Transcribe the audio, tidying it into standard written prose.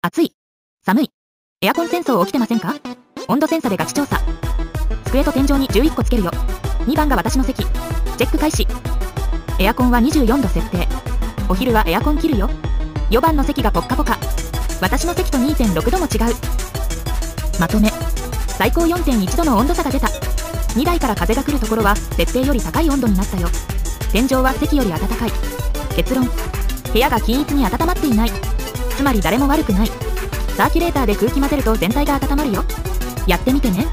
暑い、寒い、エアコン戦争起きてませんか？温度センサでガチ調査。机と天井に11個つけるよ。2番が私の席。チェック開始。エアコンは24度設定。お昼はエアコン切るよ。4番の席がポッカポカ。私の席と 2.6 度も違う。まとめ。最高 4.1 度の温度差が出た。2台から風が来るところは設定より高い温度になったよ。天井は席より暖かい。結論。部屋が均一に温まっていない。つまり誰も悪くない。サーキュレーターで空気混ぜると全体が温まるよ。やってみてね。